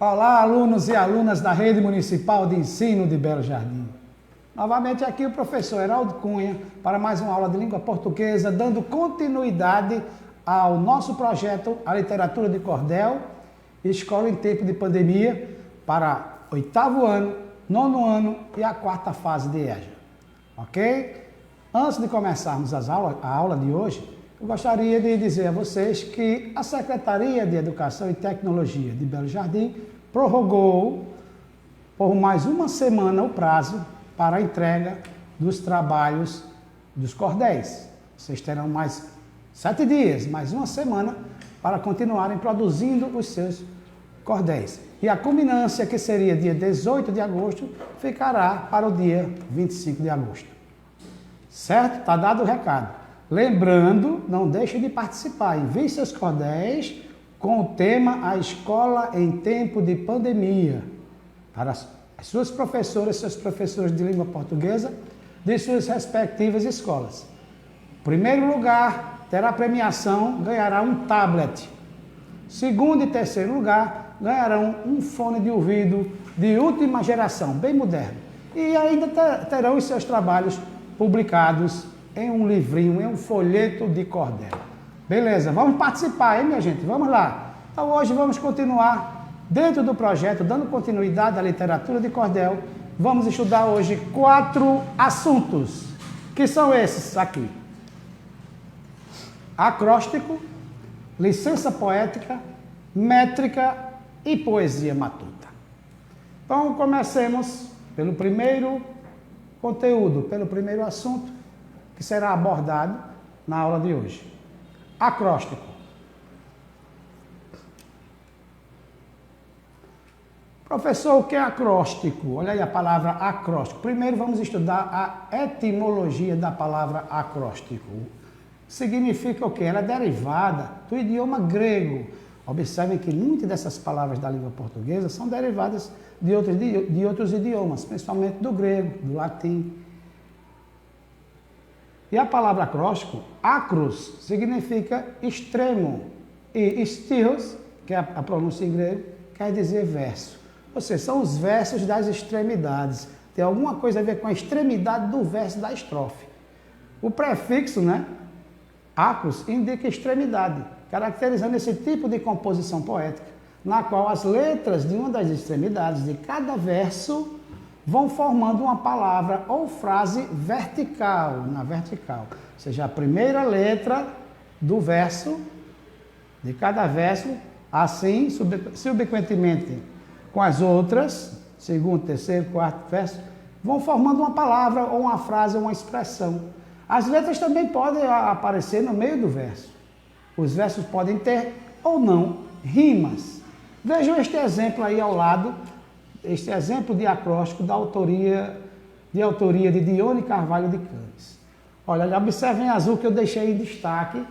Olá, alunos e alunas da Rede Municipal de Ensino de Belo Jardim. Novamente aqui o professor Heraldo Cunha para mais uma aula de língua portuguesa, dando continuidade ao nosso projeto A Literatura de Cordel, Escola em Tempo de Pandemia, para 8º ano, 9º ano e a 4ª fase de EJA. Ok? Antes de começarmos a aula de hoje, eu gostaria de dizer a vocês que a Secretaria de Educação e Tecnologia de Belo Jardim prorrogou por mais uma semana o prazo para a entrega dos trabalhos dos cordéis. Vocês terão mais 7 dias, mais uma semana, para continuarem produzindo os seus cordéis. E a culminância, que seria dia 18 de agosto, ficará para o dia 25 de agosto. Certo? Está dado o recado. Lembrando, não deixe de participar. Envie seus cordéis com o tema A Escola em Tempo de Pandemia para as suas professoras, seus professores de língua portuguesa de suas respectivas escolas. Primeiro lugar, terá premiação, ganhará um tablet. Segundo e terceiro lugar, ganharão um fone de ouvido de última geração, bem moderno. E ainda terão os seus trabalhos publicados em um livrinho, em um folheto de cordel. Beleza, vamos participar, hein, minha gente? Vamos lá. Então hoje vamos continuar dentro do projeto, dando continuidade à literatura de cordel. Vamos estudar hoje 4 assuntos, que são esses aqui: acróstico, licença poética, métrica e poesia matuta. Então comecemos pelo primeiro conteúdo, pelo primeiro assunto, que será abordado na aula de hoje. Acróstico. Professor, o que é acróstico? Olha aí a palavra acróstico. Primeiro vamos estudar a etimologia da palavra acróstico. Significa o quê? Ela é derivada do idioma grego. Observem que muitas dessas palavras da língua portuguesa são derivadas de outros idiomas, principalmente do grego, do latim. E a palavra acróstico, acros, significa extremo. E stilos, que é a pronúncia em grego, quer dizer verso. Ou seja, são os versos das extremidades. Tem alguma coisa a ver com a extremidade do verso da estrofe. O prefixo, né, acros, indica extremidade, caracterizando esse tipo de composição poética, na qual as letras de uma das extremidades de cada verso vão formando uma palavra ou frase vertical, na vertical. Ou seja, a primeira letra do verso, de cada verso, assim, subsequentemente, com as outras, segundo, terceiro, quarto verso, vão formando uma palavra ou uma frase ou uma expressão. As letras também podem aparecer no meio do verso. Os versos podem ter ou não rimas. Vejam este exemplo aí ao lado, este exemplo de acróstico da autoria de Dione Carvalho de Canes. Olha, observem em azul que eu deixei em destaque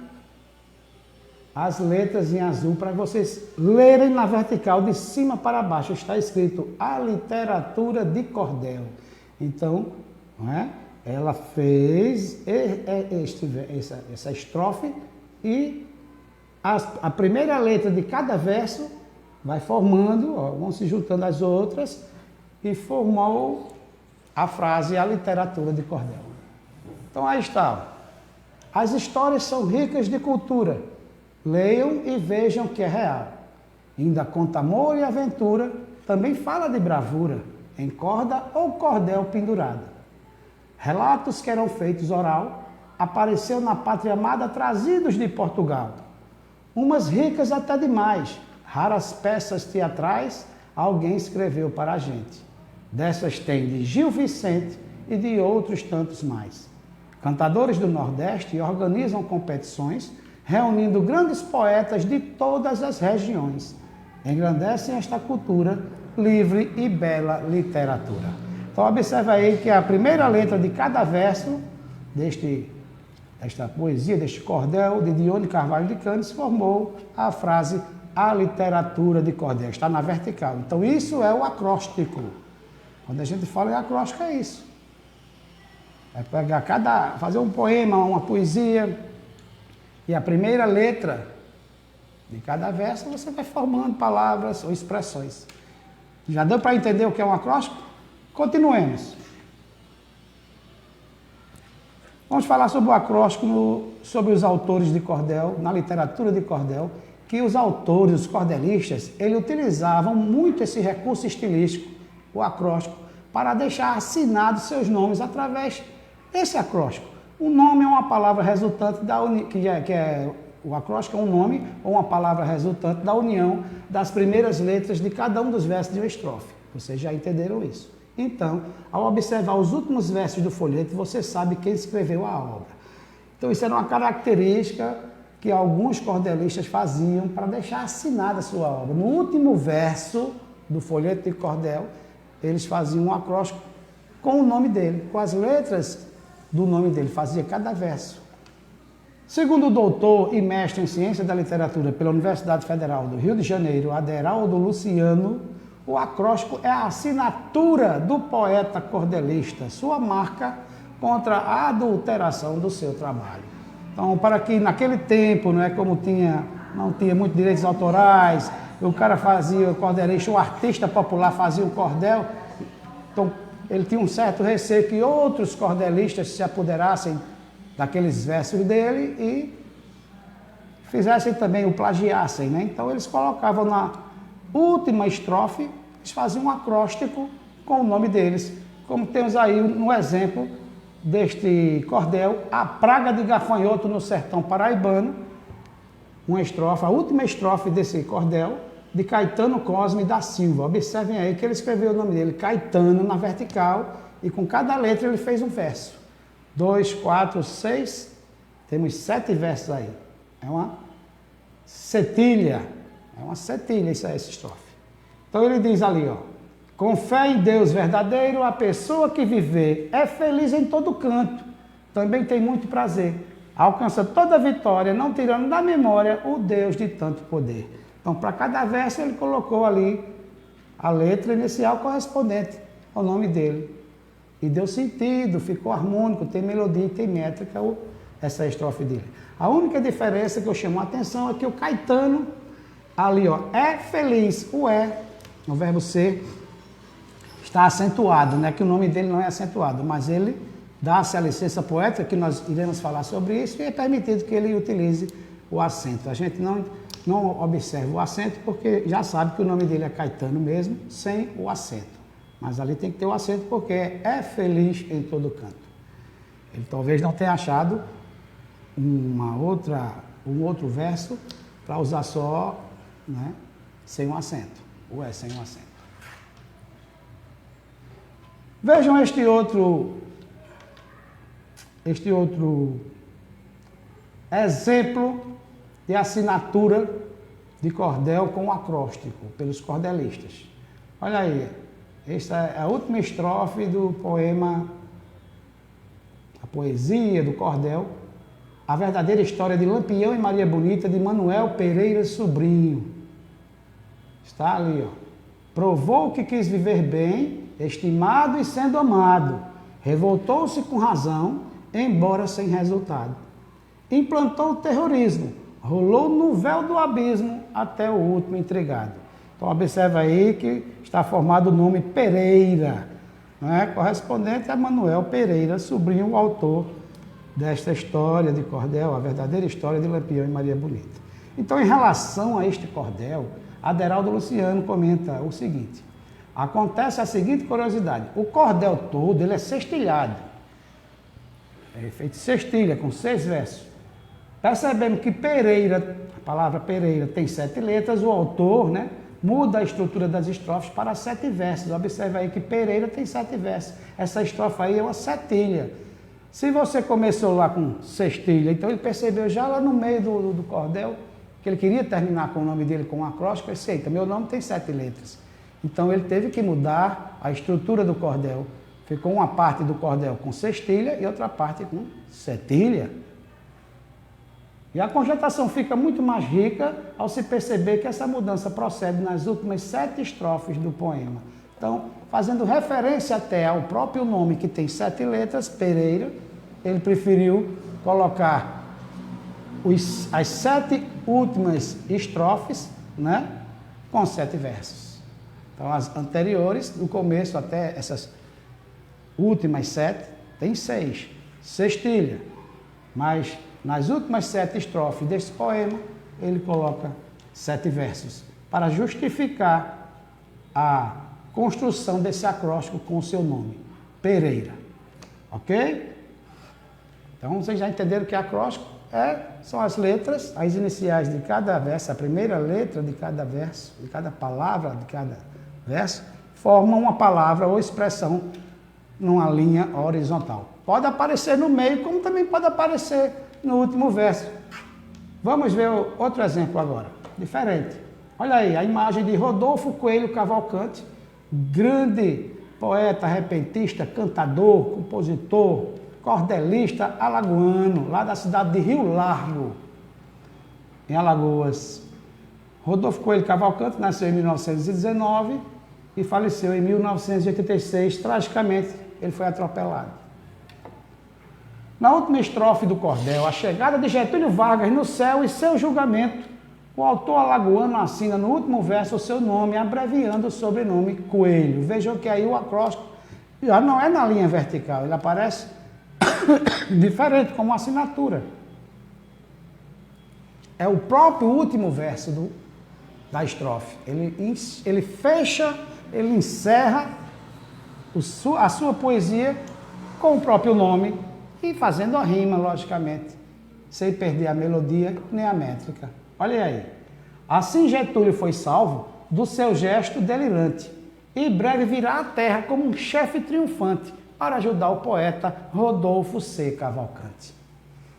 as letras em azul para vocês lerem na vertical de cima para baixo. Está escrito A Literatura de Cordel. Então, não é? Ela fez essa estrofe e a primeira letra de cada verso vai formando, ó, vão se juntando as outras e formou a frase A Literatura de Cordel. Então aí está. As histórias são ricas de cultura. Leiam e vejam que é real. Ainda conta amor e aventura, também fala de bravura, em corda ou cordel pendurada. Relatos que eram feitos oral, apareceu na pátria amada trazidos de Portugal. Umas ricas até demais, raras peças teatrais, alguém escreveu para a gente. Dessas tem de Gil Vicente e de outros tantos mais. Cantadores do Nordeste organizam competições, reunindo grandes poetas de todas as regiões. Engrandecem esta cultura, livre e bela literatura. Então observe aí que a primeira letra de cada verso desta poesia, deste cordel de Dione Carvalho de Canes, formou a frase A Literatura de Cordel. Está na vertical. Então isso é o acróstico. Quando a gente fala em acróstico é isso. É pegar fazer um poema, uma poesia, e a primeira letra de cada verso você vai formando palavras ou expressões. Já deu para entender o que é um acróstico? Continuemos. Vamos falar sobre o acróstico, sobre os autores de cordel, na literatura de cordel, que os autores, os cordelistas, eles utilizavam muito esse recurso estilístico, o acróstico, para deixar assinados seus nomes através desse acróstico. O nome é uma palavra resultante da o acróstico é um nome ou uma palavra resultante da união das primeiras letras de cada um dos versos de uma estrofe. Vocês já entenderam isso? Então, ao observar os últimos versos do folheto, você sabe quem escreveu a obra. Então, isso era uma característica que alguns cordelistas faziam para deixar assinada a sua obra. No último verso do folheto de cordel, eles faziam um acróstico com o nome dele, com as letras do nome dele, fazia cada verso. Segundo o doutor e mestre em ciência da literatura pela Universidade Federal do Rio de Janeiro, Aderaldo Luciano, o acróstico é a assinatura do poeta cordelista, sua marca contra a adulteração do seu trabalho. Então, para que naquele tempo, não é como não tinha muitos direitos autorais, o cara fazia o cordelista, o artista popular fazia o cordel, então ele tinha um certo receio que outros cordelistas se apoderassem daqueles versos dele e fizessem também, o plagiassem, né? Então eles colocavam na última estrofe, eles faziam um acróstico com o nome deles, como temos aí no exemplo deste cordel, A Praga de Gafanhoto no Sertão Paraibano, uma estrofe, a última estrofe desse cordel, de Caetano Cosme da Silva. Observem aí que ele escreveu o nome dele, Caetano, na vertical, e com cada letra ele fez um verso. 2, 4, 6, temos 7 versos aí. É uma cetilha, essa estrofe. Então ele diz ali, ó, com fé em Deus verdadeiro, a pessoa que viver é feliz em todo canto, também tem muito prazer, alcança toda vitória, não tirando da memória o Deus de tanto poder. Então, para cada verso ele colocou ali a letra inicial correspondente ao nome dele. E deu sentido, ficou harmônico, tem melodia, tem métrica, essa estrofe dele. A única diferença que eu chamo a atenção é que o Caetano, ali, ó, é feliz, o é, no verbo ser, está acentuado, né? Que o nome dele não é acentuado, mas ele dá-se a licença poética, que nós iremos falar sobre isso, e é permitido que ele utilize o acento. A gente não observa o acento porque já sabe que o nome dele é Caetano mesmo, sem o acento. Mas ali tem que ter o acento porque é feliz em todo canto. Ele talvez não tenha achado um outro verso para usar só, né, sem um acento. Ou é sem um acento. Vejam este outro exemplo de assinatura de cordel com acróstico pelos cordelistas. Olha aí, esta é a última estrofe do poema, a poesia do cordel, A Verdadeira História de Lampião e Maria Bonita, de Manuel Pereira Sobrinho. Está ali, ó. Provou que quis viver bem, estimado e sendo amado. Revoltou-se com razão, embora sem resultado. Implantou o terrorismo, rolou no véu do abismo até o último intrigado. Então observa aí que está formado o nome Pereira, né? Correspondente a Manuel Pereira, sobrinho, o autor desta história de cordel, A Verdadeira História de Lampião e Maria Bonita. Então, em relação a este cordel, Aderaldo Luciano comenta o seguinte: acontece a seguinte curiosidade, o cordel todo ele é sextilhado, é feito de sextilha, com 6 versos. Percebemos que Pereira, a palavra Pereira tem 7 letras, o autor, né, muda a estrutura das estrofes para 7 versos. Observe aí que Pereira tem 7 versos. Essa estrofe aí é uma setilha. Se você começou lá com sextilha, então ele percebeu já lá no meio do cordel que ele queria terminar com o nome dele com um acróstico. Ele disse, meu nome tem 7 letras. Então ele teve que mudar a estrutura do cordel. Ficou uma parte do cordel com sextilha e outra parte com setilha. E a conjetação fica muito mais rica ao se perceber que essa mudança procede nas últimas 7 estrofes do poema. Então, fazendo referência até ao próprio nome que tem 7 letras, Pereira, ele preferiu colocar as 7 últimas estrofes, né, com 7 versos. Então, as anteriores, do começo até essas últimas 7, tem 6. Sextilha. Mas nas últimas 7 estrofes desse poema, ele coloca 7 versos para justificar a construção desse acróstico com o seu nome, Pereira. Ok? Então, vocês já entenderam que acróstico são as letras, as iniciais de cada verso, a primeira letra de cada verso, de cada palavra de cada verso, formam uma palavra ou expressão numa linha horizontal. Pode aparecer no meio, como também pode aparecer no último verso. Vamos ver outro exemplo agora, diferente. Olha aí, a imagem de Rodolfo Coelho Cavalcante, grande poeta, repentista, cantador, compositor, cordelista alagoano, lá da cidade de Rio Largo, em Alagoas. Rodolfo Coelho Cavalcante nasceu em 1919 e faleceu em 1986, tragicamente, ele foi atropelado. Na última estrofe do cordel, a chegada de Getúlio Vargas no céu e seu julgamento, o autor alagoano assina no último verso o seu nome, abreviando o sobrenome Coelho. Vejam que aí o acróstico já não é na linha vertical, ele aparece diferente, como assinatura. É o próprio último verso da estrofe. Ele fecha, ele encerra a sua poesia com o próprio nome e fazendo a rima, logicamente, sem perder a melodia nem a métrica. Olha aí. Assim Getúlio foi salvo do seu gesto delirante e breve virá à terra como um chefe triunfante para ajudar o poeta Rodolfo C. Cavalcante.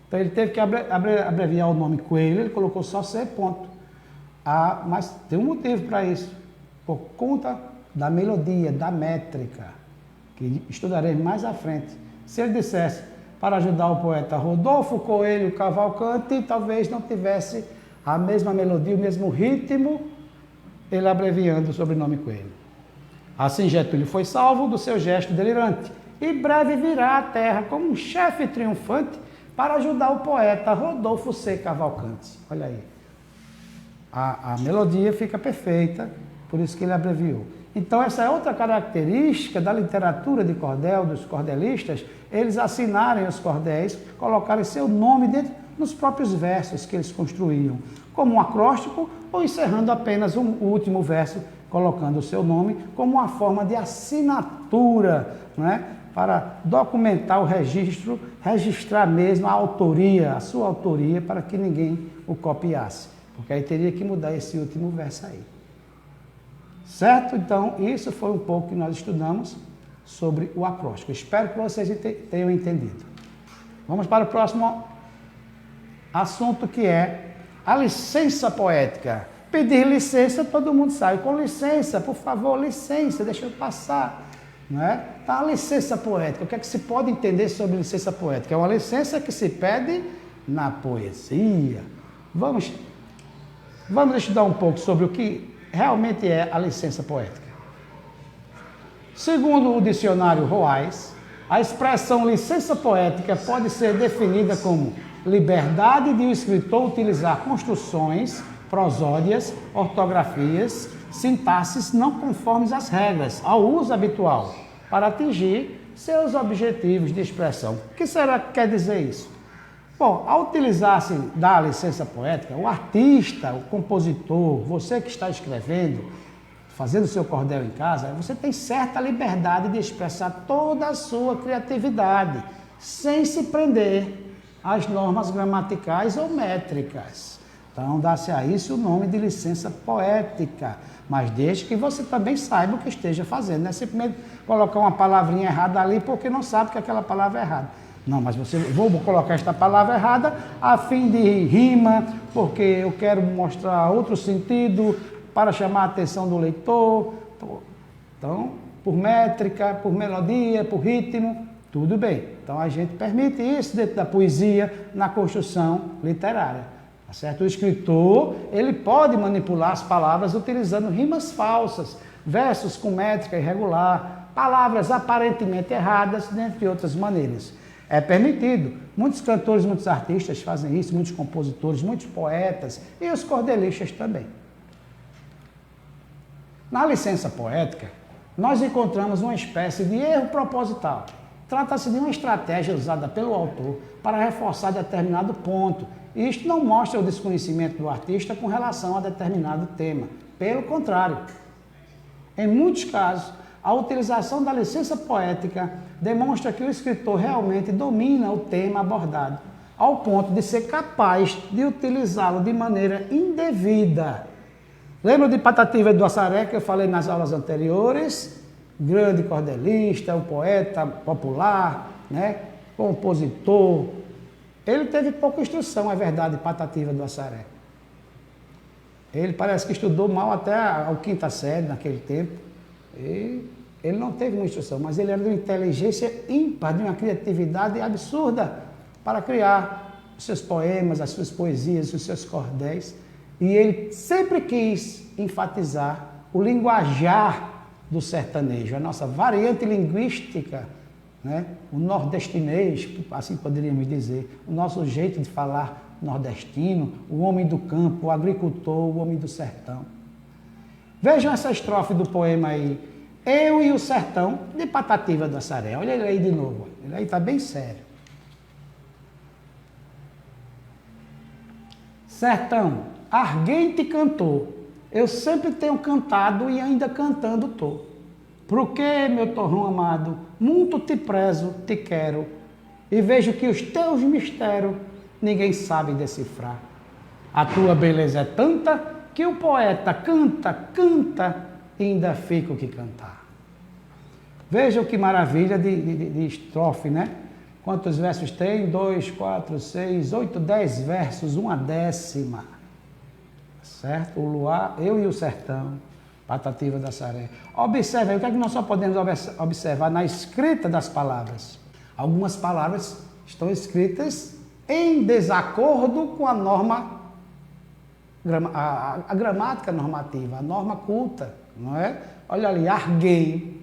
Então ele teve que abreviar o nome Coelho, ele colocou só C, ponto. Mas tem um motivo para isso, por conta da melodia, da métrica, que estudaremos mais à frente. Se ele dissesse para ajudar o poeta Rodolfo Coelho Cavalcante, talvez não tivesse a mesma melodia, o mesmo ritmo, ele abreviando o sobrenome Coelho. Assim Getúlio foi salvo do seu gesto delirante e breve virá à terra como um chefe triunfante para ajudar o poeta Rodolfo C. Cavalcante. Olha aí. A melodia fica perfeita, por isso que ele abreviou. Então, essa é outra característica da literatura de cordel, dos cordelistas, eles assinarem os cordéis, colocarem seu nome dentro nos próprios versos que eles construíam, como um acróstico ou encerrando apenas o último verso, colocando o seu nome como uma forma de assinatura, não é? Para documentar o registro, registrar mesmo a autoria, a sua autoria, para que ninguém o copiasse. Porque aí teria que mudar esse último verso aí. Certo? Então, isso foi um pouco que nós estudamos sobre o acróstico. Espero que vocês tenham entendido. Vamos para o próximo assunto, que é a licença poética. Pedir licença, todo mundo sabe. Com licença, por favor, licença, deixa eu passar. Não é? Tá, a licença poética. O que é que se pode entender sobre licença poética? É uma licença que se pede na poesia. Vamos estudar um pouco sobre o que realmente é a licença poética. Segundo o dicionário Roais, a expressão licença poética pode ser definida como liberdade de o escritor utilizar construções, prosódias, ortografias, sintaxes não conformes às regras, ao uso habitual, para atingir seus objetivos de expressão. O que será que quer dizer isso? Bom, ao utilizar-se da licença poética, o artista, o compositor, você que está escrevendo, fazendo seu cordel em casa, você tem certa liberdade de expressar toda a sua criatividade, sem se prender às normas gramaticais ou métricas. Então, dá-se a isso o nome de licença poética, mas desde que você também saiba o que esteja fazendo. Não é simplesmente colocar uma palavrinha errada ali porque não sabe que aquela palavra é errada. Não, mas vou colocar esta palavra errada a fim de rima, porque eu quero mostrar outro sentido para chamar a atenção do leitor. Então, por métrica, por melodia, por ritmo, tudo bem. Então, a gente permite isso dentro da poesia, na construção literária. Tá certo? O escritor, ele pode manipular as palavras utilizando rimas falsas, versos com métrica irregular, palavras aparentemente erradas, dentre outras maneiras. É permitido. Muitos cantores, muitos artistas fazem isso, muitos compositores, muitos poetas e os cordelistas também. Na licença poética, nós encontramos uma espécie de erro proposital. Trata-se de uma estratégia usada pelo autor para reforçar determinado ponto. E isto não mostra o desconhecimento do artista com relação a determinado tema. Pelo contrário, em muitos casos, a utilização da licença poética demonstra que o escritor realmente domina o tema abordado, ao ponto de ser capaz de utilizá-lo de maneira indevida. Lembra de Patativa do Assaré, que eu falei nas aulas anteriores? Grande cordelista, um poeta popular, né? Compositor. Ele teve pouca instrução, é verdade, Patativa do Assaré. Ele parece que estudou mal até a quinta série naquele tempo. E ele não teve muita instrução, mas ele era de uma inteligência ímpar, de uma criatividade absurda para criar os seus poemas, as suas poesias, os seus cordéis. E ele sempre quis enfatizar o linguajar do sertanejo, a nossa variante linguística, né? O nordestinês, assim poderíamos dizer, o nosso jeito de falar nordestino, o homem do campo, o agricultor, o homem do sertão. Vejam essa estrofe do poema aí, Eu e o Sertão, de Patativa do Assaré. Olha ele aí de novo, ele aí está bem sério. Sertão, arguente cantor, eu sempre tenho cantado e ainda cantando tô. Por que, meu torrão amado, muito te prezo, te quero, e vejo que os teus mistérios ninguém sabe decifrar. A tua beleza é tanta que o poeta canta, canta, e ainda fica o que cantar. Vejam que maravilha de estrofe, né? Quantos versos tem? 2, 4, 6, 8, 10 versos, uma décima. Certo? O luar, eu e o sertão, Patativa do Assaré. Observe, o que é que nós só podemos observar na escrita das palavras? Algumas palavras estão escritas em desacordo com a norma, a gramática normativa, a norma culta, não é? Olha ali, arguei,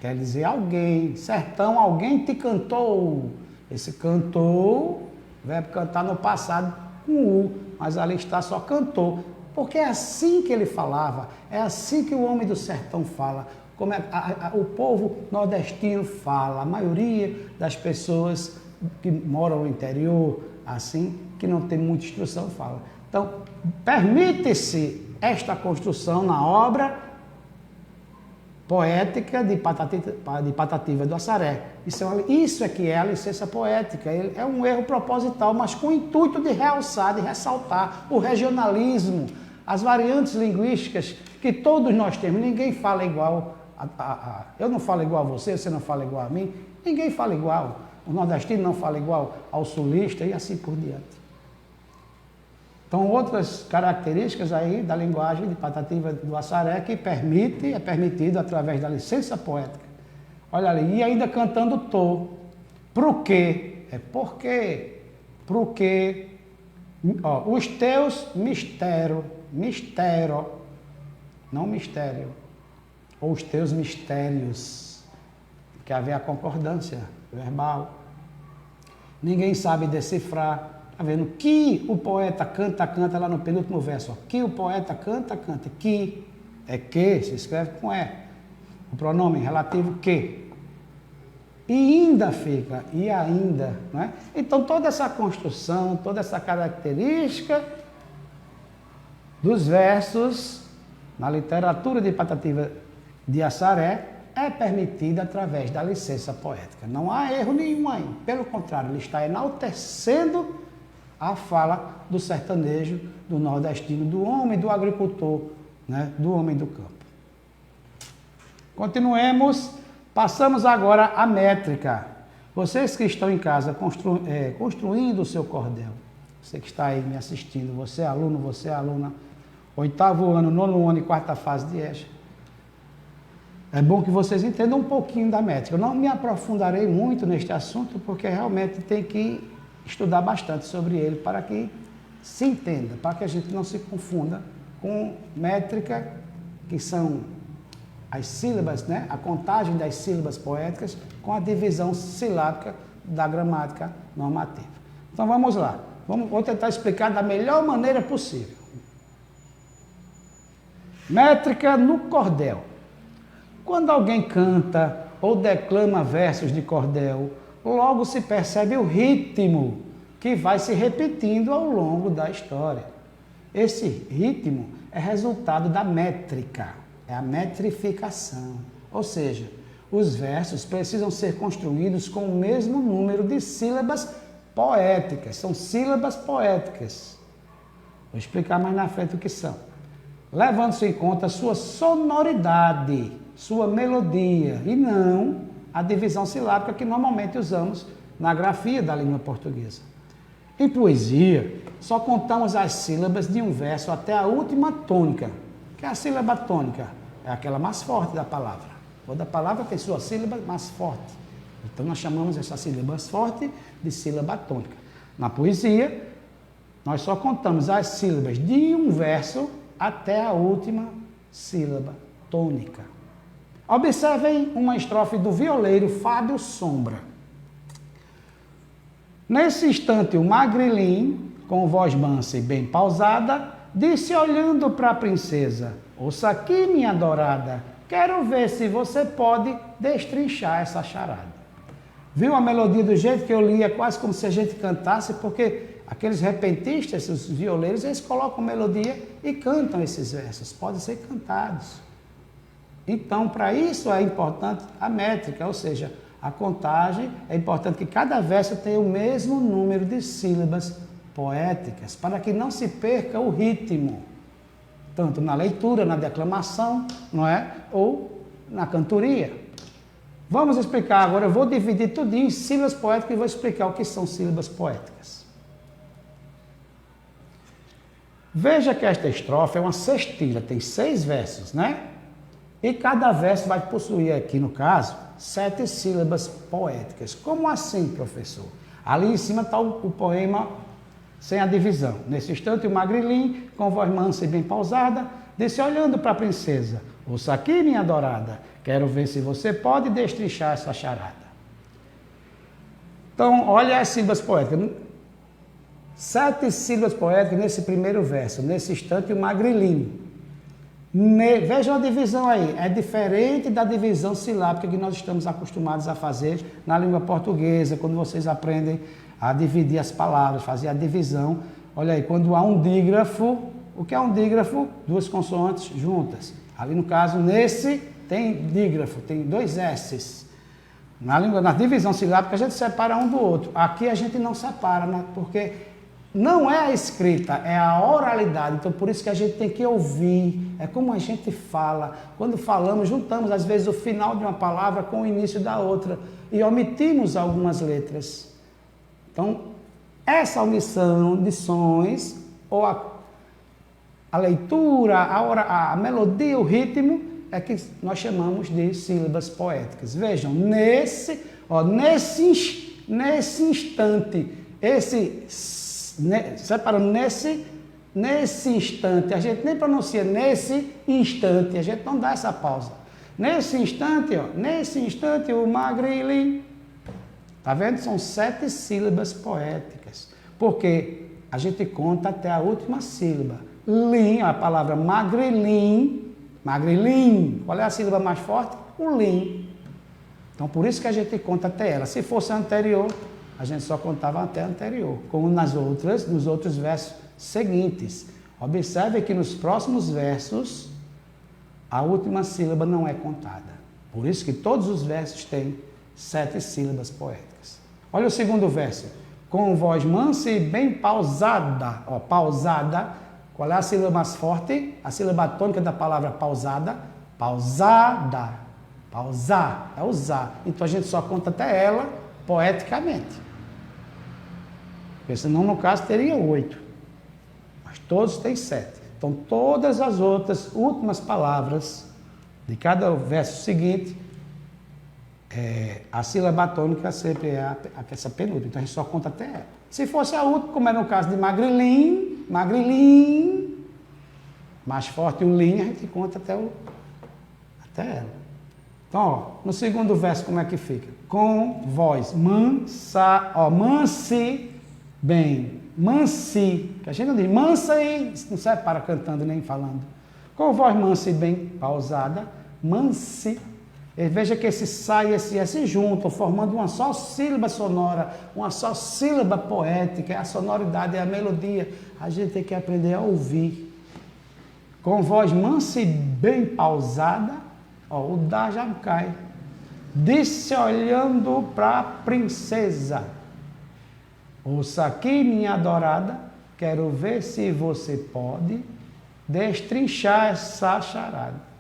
quer dizer alguém, sertão, alguém te cantou. Esse cantou, verbo cantar no passado com U, mas ali está só cantou. Porque é assim que ele falava, é assim que o homem do sertão fala, como o povo nordestino fala, a maioria das pessoas que moram no interior, assim, que não tem muita instrução, fala. Então, permite-se esta construção na obra poética de Patativa do Assaré. Isso é que é a licença poética. É um erro proposital, mas com o intuito de realçar, de ressaltar o regionalismo, as variantes linguísticas que todos nós temos. Ninguém fala igual. Eu não falo igual a você, você não fala igual a mim. Ninguém fala igual. O nordestino não fala igual ao sulista e assim por diante. Então, outras características aí da linguagem de Patativa do Assaré que é permitido através da licença poética. Olha ali, e ainda cantando tô. Por quê? É porque. Porque os teus mistério, não mistério, ou os teus mistérios, que haver a concordância verbal. Ninguém sabe decifrar. Está vendo? Que o poeta canta, canta lá no penúltimo verso. Ó. Que o poeta canta, canta. Que é que, se escreve com E. O pronome relativo que. E ainda fica, e ainda. Não é? Então, toda essa construção, toda essa característica dos versos na literatura de Patativa de Assaré é permitida através da licença poética. Não há erro nenhum aí. Pelo contrário, ele está enaltecendo a fala do sertanejo, do nordestino, do homem, do agricultor, né? Do homem do campo. Continuemos, passamos agora à métrica. Vocês que estão em casa construindo o seu cordel, você que está aí me assistindo, você é aluno, você é aluna, 8º ano, 9º ano e 4ª fase de EJA, é bom que vocês entendam um pouquinho da métrica. Eu não me aprofundarei muito neste assunto, porque realmente tem que estudar bastante sobre ele para que se entenda, para que a gente não se confunda com métrica, que são as sílabas, né? A contagem das sílabas poéticas com a divisão silábica da gramática normativa. Então vamos lá, vou tentar explicar da melhor maneira possível. Métrica no cordel. Quando alguém canta ou declama versos de cordel, logo se percebe o ritmo que vai se repetindo ao longo da história. Esse ritmo é resultado da métrica, é a metrificação. Ou seja, os versos precisam ser construídos com o mesmo número de sílabas poéticas. São sílabas poéticas. Vou explicar mais na frente o que são. Levando-se em conta sua sonoridade, sua melodia, e não a divisão silábica que normalmente usamos na grafia da língua portuguesa. Em poesia, só contamos as sílabas de um verso até a última tônica, que é a sílaba tônica, é aquela mais forte da palavra. Toda palavra tem sua sílaba mais forte. Então nós chamamos essa sílaba mais forte de sílaba tônica. Na poesia, nós só contamos as sílabas de um verso até a última sílaba tônica. Observem uma estrofe do violeiro Fábio Sombra. Nesse instante, o magrilim, com voz mansa e bem pausada, disse olhando para a princesa: ouça aqui, minha adorada, quero ver se você pode destrinchar essa charada. Viu a melodia do jeito que eu li? É quase como se a gente cantasse, porque aqueles repentistas, os violeiros, eles colocam melodia e cantam esses versos, podem ser cantados. Então, para isso é importante a métrica, ou seja, a contagem. É importante que cada verso tenha o mesmo número de sílabas poéticas, para que não se perca o ritmo, tanto na leitura, na declamação, não é? Ou na cantoria. Vamos explicar agora, eu vou dividir tudo em sílabas poéticas e vou explicar o que são sílabas poéticas. Veja que esta estrofe é uma sextilha, tem 6 versos, né? E cada verso vai possuir aqui, no caso, 7 sílabas poéticas. Como assim, professor? Ali em cima está o poema sem a divisão. Nesse instante, o magrilim, com voz mansa e bem pausada, disse olhando para a princesa: ouça aqui, minha adorada, quero ver se você pode destrinchar essa charada. Então, olha as sílabas poéticas. 7 sílabas poéticas nesse primeiro verso. Nesse instante, o magrilim. Vejam a divisão aí, é diferente da divisão silábica que nós estamos acostumados a fazer na língua portuguesa, quando vocês aprendem a dividir as palavras, fazer a divisão. Olha aí, quando há um dígrafo, o que é um dígrafo? 2 consoantes juntas. Ali no caso, nesse tem dígrafo, tem 2 S's. Na divisão silábica a gente separa um do outro. Aqui a gente não separa, né? Porque não é a escrita, é a oralidade. Então, por isso que a gente tem que ouvir. É como a gente fala. Quando falamos, juntamos, às vezes, o final de uma palavra com o início da outra. E omitimos algumas letras. Então, essa omissão de sons, ou a leitura, a melodia, o ritmo, é que nós chamamos de sílabas poéticas. Vejam, nesse instante, separando nesse instante, a gente nem pronuncia nesse instante, a gente não dá essa pausa. Nesse instante, o magrilim. Tá vendo? São 7 sílabas poéticas, porque a gente conta até a última sílaba. Lim, a palavra magrilim, qual é a sílaba mais forte? O lim. Então, por isso que a gente conta até ela. Se fosse a anterior, a gente só contava até a anterior, como nos outros versos seguintes. Observe que nos próximos versos, a última sílaba não é contada. Por isso que todos os versos têm 7 sílabas poéticas. Olha o segundo verso. Com voz mansa e bem pausada. Pausada. Qual é a sílaba mais forte? A sílaba tônica da palavra pausada. Pausada. Pausar. É usar. Então a gente só conta até ela poeticamente. Porque senão, no caso, teria 8. Mas todos têm 7. Então, todas as outras últimas palavras de cada verso seguinte, a sílaba tônica sempre é essa penúltima. Então, a gente só conta até ela. Se fosse a última, como é no caso de magrilim, mais forte o lim, a gente conta até ela. Então, ó, no segundo verso, como é que fica? Com voz mansa, mansi, bem, mansi, que a gente não diz mansa e não serve para cantando nem falando. Com voz mansa e bem pausada, manse. Veja que esse sai e esse se juntam, formando uma só sílaba sonora, uma só sílaba poética. É a sonoridade, é a melodia. A gente tem que aprender a ouvir. Com voz mansa e bem pausada, ó, o dá já cai. Disse olhando para a princesa: ouça aqui, minha adorada, quero ver se você pode destrinchar essa charada.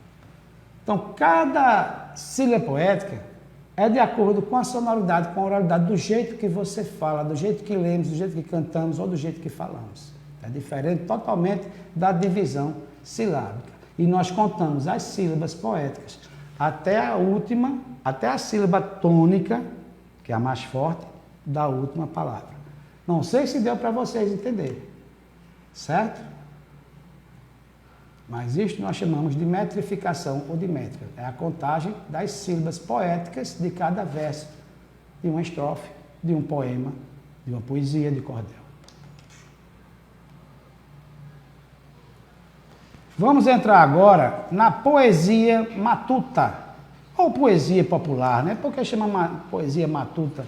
Então, cada sílaba poética é de acordo com a sonoridade, com a oralidade, do jeito que você fala, do jeito que lemos, do jeito que cantamos ou do jeito que falamos. É diferente totalmente da divisão silábica. E nós contamos as sílabas poéticas até a última, até a sílaba tônica, que é a mais forte, da última palavra. Não sei se deu para vocês entenderem, certo? Mas isto nós chamamos de metrificação ou de métrica. É a contagem das sílabas poéticas de cada verso, de uma estrofe, de um poema, de uma poesia de cordel. Vamos entrar agora na poesia matuta, ou poesia popular, né? Por que chama poesia matuta?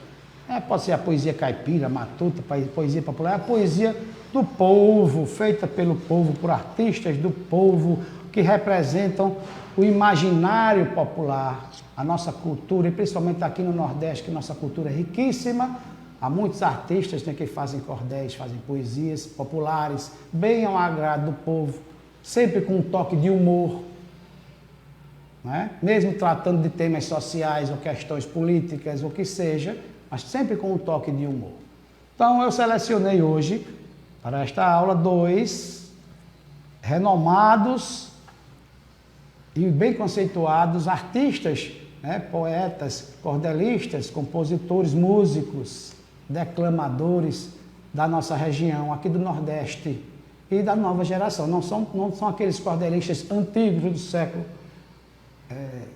Pode ser a poesia caipira, matuta, poesia popular, é a poesia do povo, feita pelo povo, por artistas do povo, que representam o imaginário popular, a nossa cultura, e principalmente aqui no Nordeste, que nossa cultura é riquíssima. Há muitos artistas, né, que fazem cordéis, fazem poesias populares, bem ao agrado do povo, sempre com um toque de humor, né? Mesmo tratando de temas sociais ou questões políticas, ou o que seja, mas sempre com um toque de humor. Então, eu selecionei hoje, para esta aula, 2 renomados e bem conceituados artistas, né, poetas, cordelistas, compositores, músicos, declamadores da nossa região, aqui do Nordeste e da nova geração. Não são aqueles cordelistas antigos do século,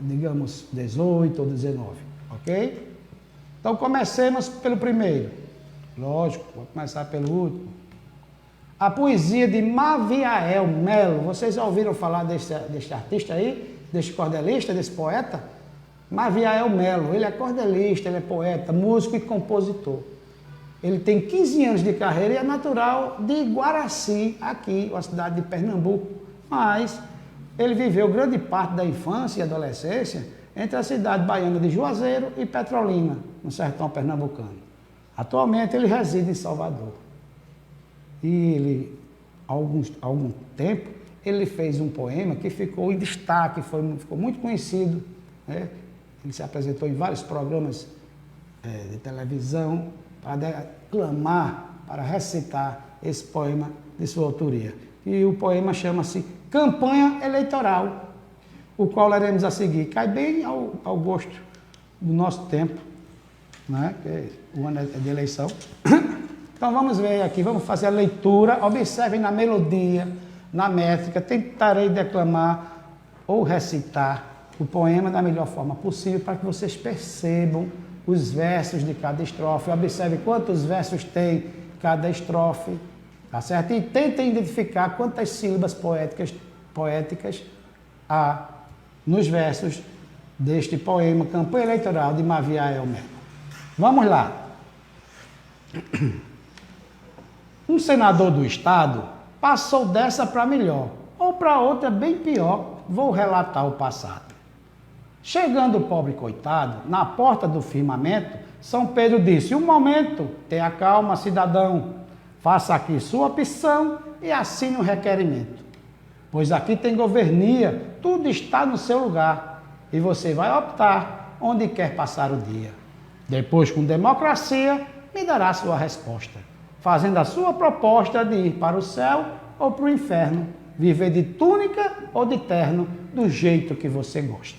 digamos, 18 ou 19, ok? Então, comecemos pelo primeiro. Lógico, vou começar pelo último. A poesia de Maviael Melo. Vocês já ouviram falar deste artista aí? Deste cordelista, desse poeta? Maviael Melo. Ele é cordelista, ele é poeta, músico e compositor. Ele tem 15 anos de carreira e é natural de Guaraci, aqui, uma cidade de Pernambuco. Mas ele viveu grande parte da infância e adolescência entre a cidade baiana de Juazeiro e Petrolina, no sertão pernambucano. Atualmente ele reside em Salvador. E ele, há algum tempo, ele fez um poema que ficou em destaque, ficou muito conhecido, né? Ele se apresentou em vários programas de televisão para declamar, para recitar esse poema de sua autoria. E o poema chama-se Campanha Eleitoral, o qual leremos a seguir. Cai bem ao gosto do nosso tempo, né? Que é o ano de eleição. Então vamos ver aqui, vamos fazer a leitura. Observem na melodia, na métrica. Tentarei declamar ou recitar o poema da melhor forma possível para que vocês percebam os versos de cada estrofe. Observe quantos versos tem cada estrofe, tá certo? E tentem identificar quantas sílabas poéticas há nos versos deste poema Campanha Eleitoral de Maviael Melo. Vamos lá. Um senador do estado passou dessa para melhor, ou para outra bem pior. Vou relatar o passado. Chegando o pobre coitado na porta do firmamento, São Pedro disse: um momento, tenha calma, cidadão, faça aqui sua opção e assine o requerimento. Pois aqui tem governia, tudo está no seu lugar, e você vai optar onde quer passar o dia. Depois, com democracia, me dará sua resposta, fazendo a sua proposta de ir para o céu ou para o inferno, viver de túnica ou de terno, do jeito que você gosta.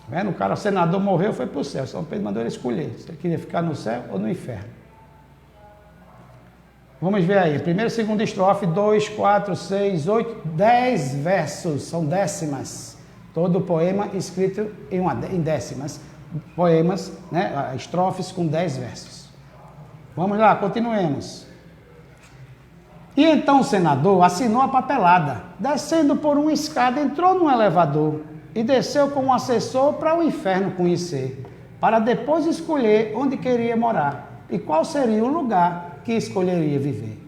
Vendo? O cara, o senador, morreu, foi para o céu. São Pedro mandou ele escolher se ele queria ficar no céu ou no inferno. Vamos ver aí. Primeira e segunda estrofe, 2, 4, 6, 8, 10 versos. São décimas. Todo poema escrito em décimas. Poemas, né? Estrofes com 10 versos. Vamos lá, continuemos. E então o senador assinou a papelada. Descendo por uma escada, entrou num elevador e desceu com um assessor para o inferno conhecer, para depois escolher onde queria morar e qual seria o lugar que escolheria viver.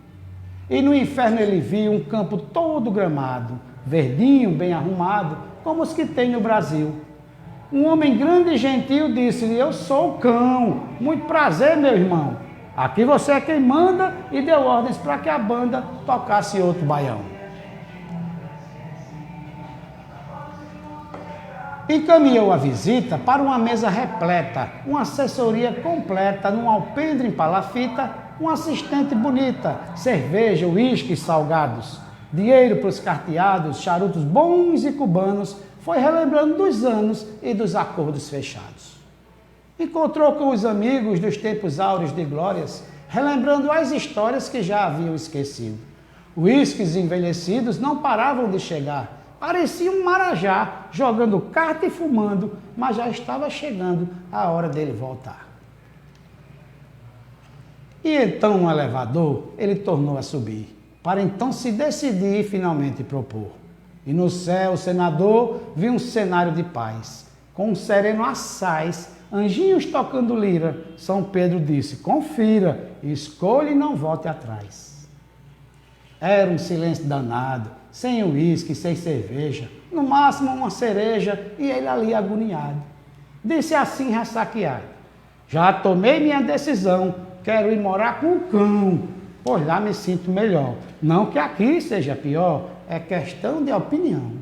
E no inferno ele viu um campo todo gramado, verdinho, bem arrumado, como os que tem no Brasil. Um homem grande e gentil disse-lhe: eu sou o cão, muito prazer, meu irmão. Aqui você é quem manda, e deu ordens para que a banda tocasse outro baião. Encaminhou a visita para uma mesa repleta, uma assessoria completa, num alpendre em palafita, uma assistente bonita, cerveja, uísque e salgados, dinheiro para os carteados, charutos bons e cubanos. Foi relembrando dos anos e dos acordos fechados. Encontrou com os amigos dos tempos áureos de glórias, relembrando as histórias que já haviam esquecido. Uísques envelhecidos não paravam de chegar. Parecia um marajá, jogando carta e fumando, mas já estava chegando a hora dele voltar. E então, no elevador, ele tornou a subir, para então se decidir e finalmente propor. E no céu, o senador viu um cenário de paz, com um sereno assaz, anjinhos tocando lira. São Pedro disse: confira, escolha e não volte atrás. Era um silêncio danado, sem uísque, sem cerveja, no máximo uma cereja, e ele ali agoniado. Disse assim ressaqueado: já tomei minha decisão, quero ir morar com o cão, pois lá me sinto melhor. Não que aqui seja pior, é questão de opinião.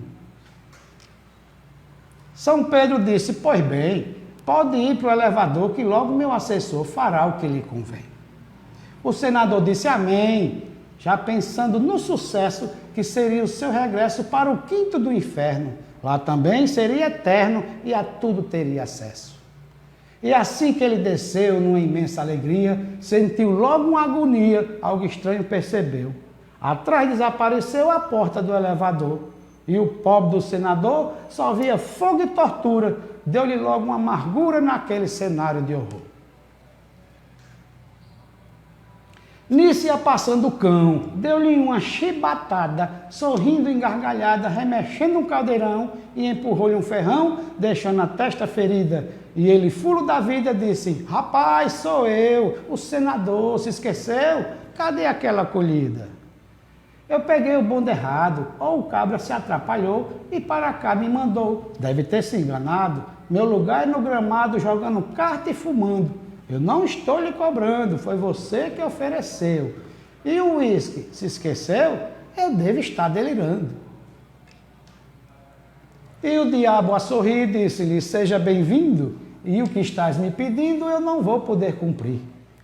São Pedro disse: pois bem, pode ir para o elevador que logo meu assessor fará o que lhe convém. O senador disse amém, já pensando no sucesso que seria o seu regresso para o quinto do inferno. Lá também seria eterno e a tudo teria acesso. E assim que ele desceu, numa imensa alegria, sentiu logo uma agonia, algo estranho percebeu. Atrás desapareceu a porta do elevador, e o pobre do senador só via fogo e tortura. Deu-lhe logo uma amargura naquele cenário de horror. Nisso ia passando o cão, deu-lhe uma chibatada, sorrindo engargalhada, remexendo um caldeirão, e empurrou-lhe um ferrão, deixando a testa ferida. E ele, fulo da vida, disse: rapaz, sou eu, o senador, se esqueceu? Cadê aquela acolhida? Eu peguei o bonde errado, ou o cabra se atrapalhou e para cá me mandou. Deve ter se enganado, meu lugar é no gramado, jogando carta e fumando. Eu não estou lhe cobrando, foi você que ofereceu. E o uísque, se esqueceu? Eu devo estar delirando. E o diabo a sorrir disse-lhe: seja bem-vindo, e o que estás me pedindo eu não vou poder cumprir.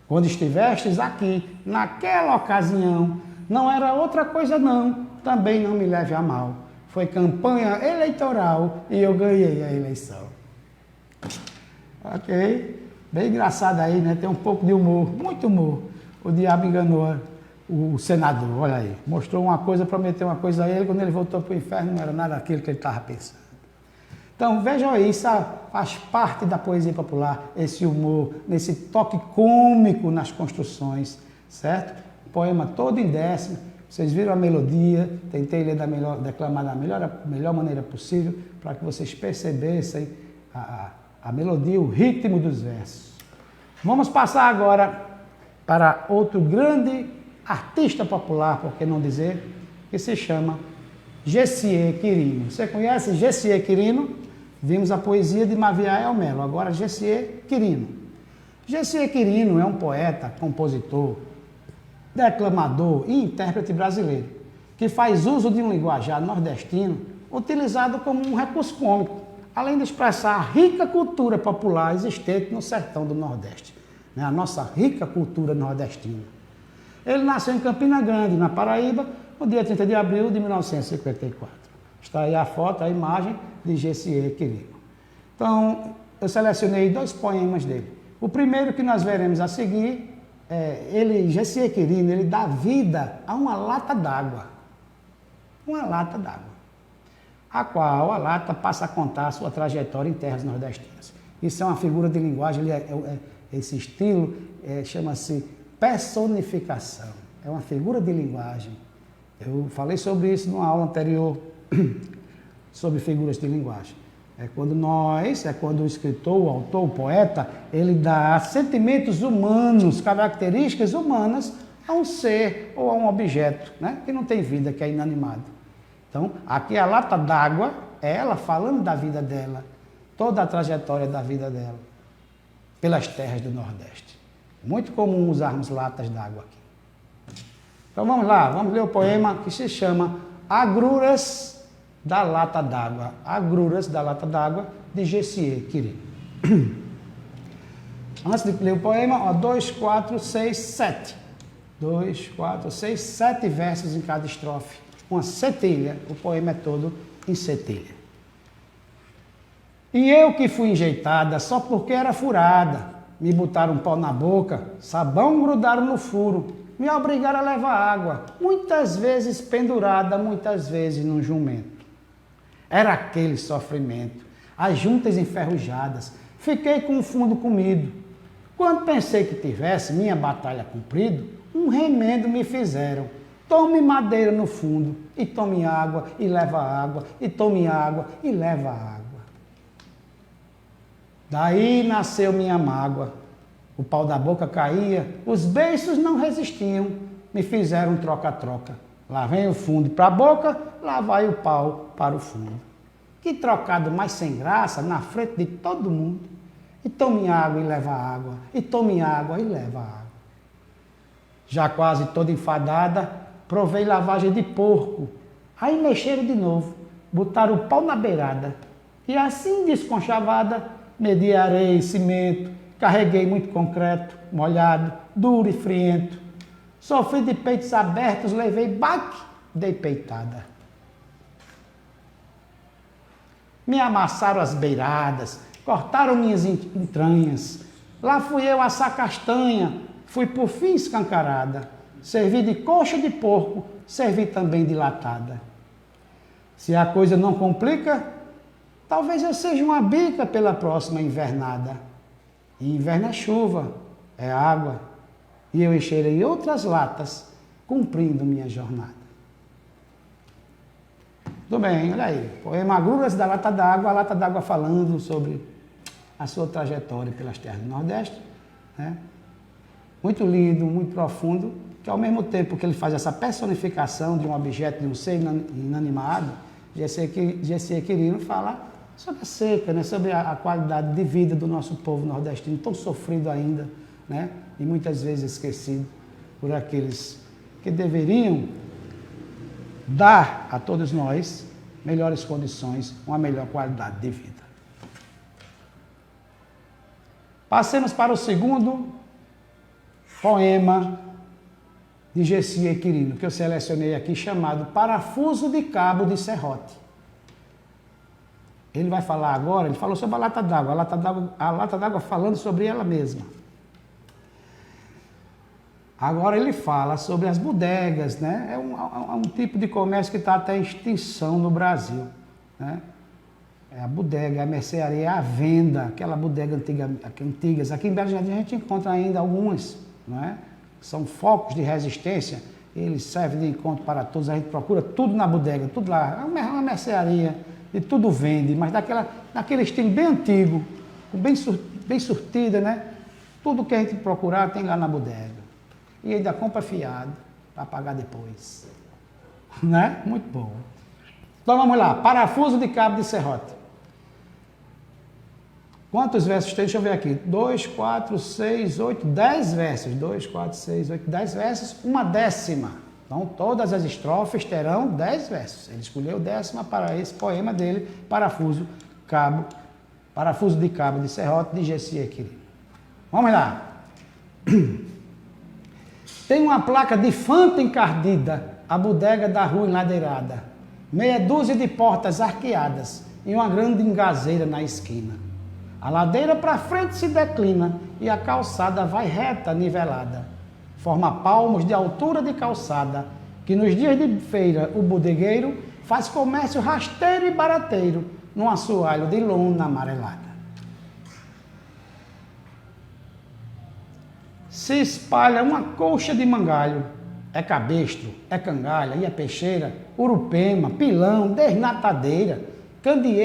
Quando estivestes aqui, naquela ocasião, não era outra coisa não, também não me leve a mal. Foi campanha eleitoral e eu ganhei a eleição. Ok? Bem engraçado aí, né? Tem um pouco de humor, muito humor. O diabo enganou o senador, olha aí. Mostrou uma coisa, prometeu uma coisa a ele, quando ele voltou para o inferno não era nada daquilo que ele estava pensando. Então, vejam aí, isso faz parte da poesia popular, esse humor, nesse toque cômico nas construções, certo? Poema todo em décimo, vocês viram a melodia, tentei ler declamar da melhor maneira possível, para que vocês percebessem a melodia, o ritmo dos versos. Vamos passar agora para outro grande artista popular, por que não dizer, que se chama Gessier Quirino. Você conhece Gessier Quirino? Vimos a poesia de Maviael Melo, agora Gessier Quirino. Gessier Quirino é um poeta, compositor, declamador e intérprete brasileiro, que faz uso de um linguajar nordestino utilizado como um recurso cômico, além de expressar a rica cultura popular existente no sertão do Nordeste, né? A nossa rica cultura nordestina. Ele nasceu em Campina Grande, na Paraíba, no dia 30 de abril de 1954. Está aí a foto, a imagem de Gessier Quirino. Então, eu selecionei 2 poemas dele. O primeiro que nós veremos a seguir, Gessier Quirino, ele dá vida a uma lata d'água. Uma lata d'água. A qual a lata passa a contar a sua trajetória em terras nordestinas. Isso é uma figura de linguagem, esse estilo chama-se personificação. é uma figura de linguagem. Eu falei sobre isso numa aula anterior, sobre figuras de linguagem. É quando o escritor, o autor, o poeta, ele dá sentimentos humanos, características humanas a um ser ou a um objeto, né, que não tem vida, que é inanimado. Então, aqui a lata d'água é ela falando da vida dela, toda a trajetória da vida dela, pelas terras do Nordeste. Muito comum usarmos latas d'água aqui. Então vamos lá, vamos ler o poema que se chama Agruras da Lata d'Água. Agruras da Lata d'Água, de Gessier Quirino. Antes de ler o poema, 2, 4, 6, 7. 2, 4, 6, 7 versos em cada estrofe. Uma setilha, o poema é todo em setilha. E eu que fui enjeitada só porque era furada, me botaram um pau na boca, sabão grudaram no furo, me obrigaram a levar água, muitas vezes pendurada, muitas vezes num jumento. Era aquele sofrimento, as juntas enferrujadas, fiquei com o fundo comido. Quando pensei que tivesse minha batalha cumprido, um remendo me fizeram. Tome madeira no fundo, e tome água, e leva água, e tome água, e leva água. Daí nasceu minha mágoa. O pau da boca caía, os beiços não resistiam, me fizeram troca-troca. Lá vem o fundo para a boca, lá vai o pau para o fundo. Que trocado mais sem graça, na frente de todo mundo. E tome água e leva água, e tome água e leva água. Já quase toda enfadada, provei lavagem de porco. Aí mexeram de novo, botaram o pau na beirada. E assim desconchavada, medi areia e cimento, carreguei muito concreto, molhado, duro e friento. Sofri de peitos abertos, levei baque, dei peitada. Me amassaram as beiradas, cortaram minhas entranhas. Lá fui eu assar castanha, fui por fim escancarada. Servi de coxa de porco, servi também de latada. Se a coisa não complica, talvez eu seja uma bica pela próxima invernada. E inverno é chuva, é água, e eu encherei outras latas, cumprindo minha jornada. Tudo bem, olha aí. Poema Agruras da Lata d'Água, a lata d'água falando sobre a sua trajetória pelas terras do Nordeste, né? Muito lindo, muito profundo, que ao mesmo tempo que ele faz essa personificação de um objeto, de um ser inanimado, Gessier Quirino fala sobre a seca, né? Sobre a qualidade de vida do nosso povo nordestino, tão sofrido ainda, né? E muitas vezes esquecido por aqueles que deveriam dar a todos nós melhores condições, uma melhor qualidade de vida. Passemos para o segundo poema de Gessier Quirino, que eu selecionei aqui, chamado Parafuso de Cabo de Serrote. Ele vai falar agora, ele falou sobre a lata d'água, a lata d'água falando sobre ela mesma. Agora ele fala sobre as bodegas, né? É um tipo de comércio que está até em extinção no Brasil, né? É a bodega, a mercearia, a venda, aquela bodega antigas. Aqui em Belo Jardim a gente encontra ainda algumas, não é? São focos de resistência, eles servem de encontro para todos, a gente procura tudo na bodega, tudo lá, é uma mercearia, e tudo vende, mas naquele estilo bem antigo, bem surtida, né? Tudo que a gente procurar tem lá na bodega. E ainda compra fiado, para pagar depois. Né? Muito bom. Então vamos lá, Parafuso de Cabo de Serrote. Quantos versos tem? Deixa eu ver aqui. 2, 4, 6, 8, 10 versos. 2, 4, 6, 8, 10 versos, uma décima. Então todas as estrofes terão 10 versos. Ele escolheu décima para esse poema dele, Parafuso de Cabo de Serrote, de Gessier Quirino. Vamos lá. Tem uma placa de Fanta encardida, a bodega da rua enladeirada. Meia dúzia de portas arqueadas e uma grande engazeira na esquina. A ladeira para frente se declina e a calçada vai reta, nivelada. Forma palmos de altura de calçada, que nos dias de feira o bodegueiro faz comércio rasteiro e barateiro num assoalho de lona amarelada. Se espalha uma colcha de mangalho, é cabestro, é cangalha, é peixeira, urupema, pilão, desnatadeira, candeeiro.